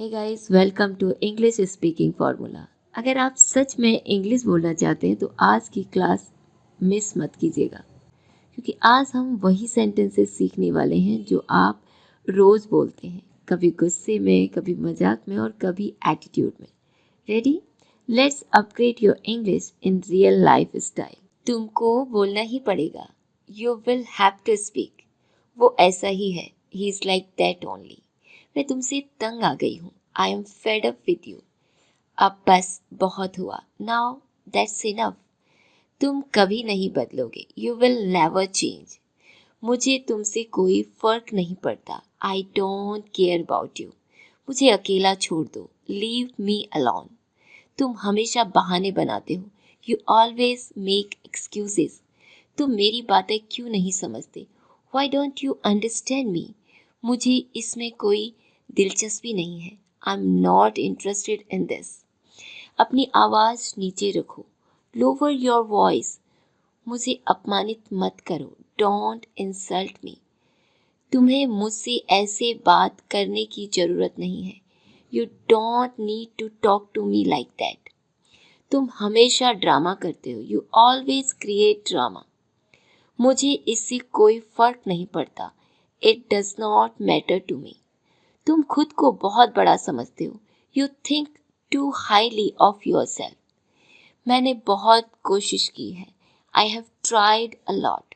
Hey guys, welcome to English speaking formula. अगर आप सच में इंग्लिश बोलना चाहते हैं तो आज की क्लास मिस मत कीजिएगा, क्योंकि आज हम वही सेंटेंसेस सीखने वाले हैं जो आप रोज़ बोलते हैं, कभी गुस्से में, कभी मजाक में और कभी एटीट्यूड में। Ready? Let's upgrade your English in real life style. तुमको बोलना ही पड़ेगा। You will have to speak. वो ऐसा ही है। He is like that only. मैं तुमसे तंग आ गई हूँ। I am fed up with you. अब बस बहुत हुआ। Now that's enough. तुम कभी नहीं बदलोगे। You will never change. मुझे तुमसे कोई फर्क नहीं पड़ता। I don't care about you. मुझे अकेला छोड़ दो। Leave me alone. तुम हमेशा बहाने बनाते हो। You always make excuses. तुम मेरी बातें क्यों नहीं समझते? Why don't you understand me? मुझे इसमें कोई दिलचस्पी नहीं है। I am not interested in this. अपनी आवाज़ नीचे रखो। Lower your voice. मुझे अपमानित मत करो। Don't insult me. तुम्हें मुझसे ऐसे बात करने की ज़रूरत नहीं है। You don't need to talk to me like that. तुम हमेशा ड्रामा करते हो। You always create drama. मुझे इससे कोई फ़र्क नहीं पड़ता। It does not matter to me. तुम खुद को बहुत बड़ा समझते हो। You think too highly of yourself. मैंने बहुत कोशिश की है। I have tried a lot.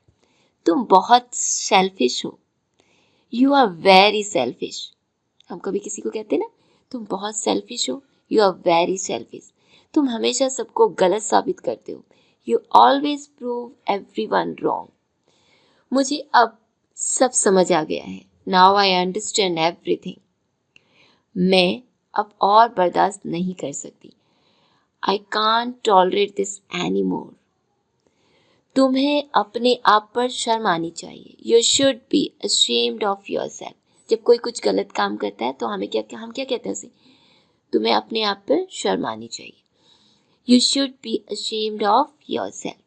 तुम बहुत सेल्फिश हो। You are very selfish. हम कभी किसी को कहते हैं ना, तुम बहुत सेल्फिश हो। You are very selfish. तुम हमेशा सबको गलत साबित करते हो। You always prove everyone wrong. मुझे अब सब समझ आ गया है। Now I understand everything. मैं अब और बर्दाश्त नहीं कर सकती। I can't tolerate this any more. तुम्हें अपने आप पर शर्म आनी चाहिए। You should be ashamed of yourself. जब कोई कुछ गलत काम करता है तो हम क्या कहते हैं उसे? तुम्हें अपने आप पर शर्म आनी चाहिए। You should be ashamed of yourself.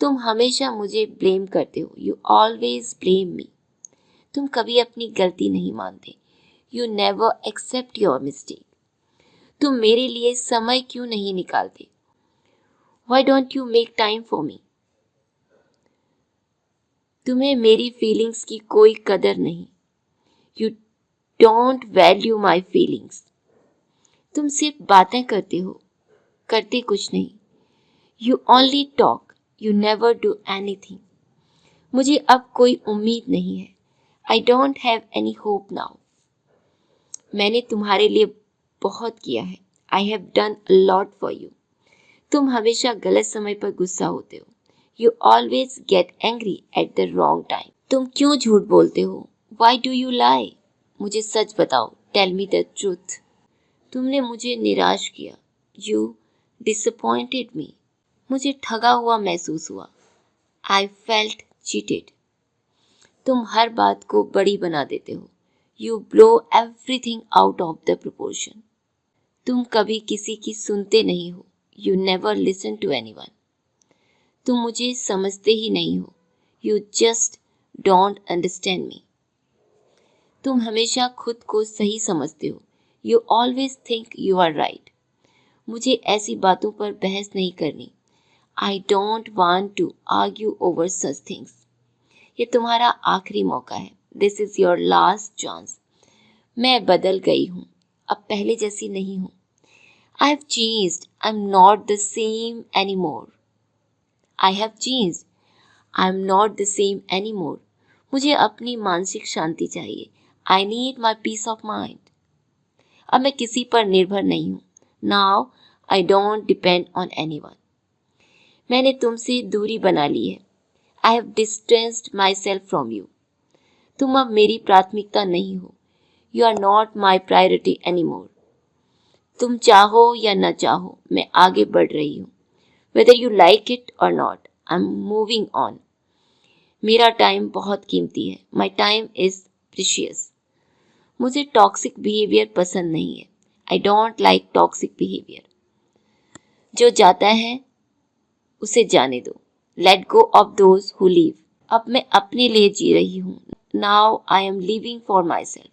तुम हमेशा मुझे ब्लेम करते हो। You always blame me. तुम कभी अपनी गलती नहीं मानते। You never accept your mistake. तुम मेरे लिए समय क्यों नहीं निकालते? Why don't you make time for me? तुम्हें मेरी फीलिंग्स की कोई कदर नहीं। You don't value my feelings. तुम सिर्फ बातें करते हो, करते कुछ नहीं। You only talk. You never do anything. मुझे अब कोई उम्मीद नहीं है। I don't have any hope now. मैंने तुम्हारे लिए बहुत किया है। I have done a lot for you. तुम हमेशा गलत समय पर गुस्सा होते हो। You always get angry at the wrong time. तुम क्यों झूठ बोलते हो? Why do you lie? मुझे सच बताओ। Tell me the truth. तुमने मुझे निराश किया। You disappointed me. मुझे ठगा हुआ महसूस हुआ। I felt cheated. तुम हर बात को बड़ी बना देते हो। You blow everything out of the proportion. तुम कभी किसी की सुनते नहीं हो। You never listen to anyone. तुम मुझे समझते ही नहीं हो। You just don't understand me. तुम हमेशा खुद को सही समझते हो। You always think you are right. मुझे ऐसी बातों पर बहस नहीं करनी। I don't want to argue over such things. ये तुम्हारा आखिरी मौका है। This is your last chance. मैं बदल गई हूँ। अब पहले जैसी नहीं हूँ। I have changed. I'm not the same anymore. I have changed. I'm not the same anymore. मुझे अपनी मानसिक शांति चाहिए. I need my peace of mind. अब मैं किसी पर निर्भर नहीं हूँ. Now I don't depend on anyone. मैंने तुमसे दूरी बना ली है. I have distanced myself from you. तुम अब मेरी प्राथमिकता नहीं हो. You are not my priority anymore. तुम चाहो या न चाहो, मैं आगे बढ़ रही हूँ। Whether you like it or not, I'm moving on. मेरा टाइम बहुत कीमती है। My time is precious. मुझे टॉक्सिक बिहेवियर पसंद नहीं है। I don't like toxic behavior. जो जाता है उसे जाने दो। Let go of those who leave. अब मैं अपने लिए जी रही हूँ। Now I am living for myself.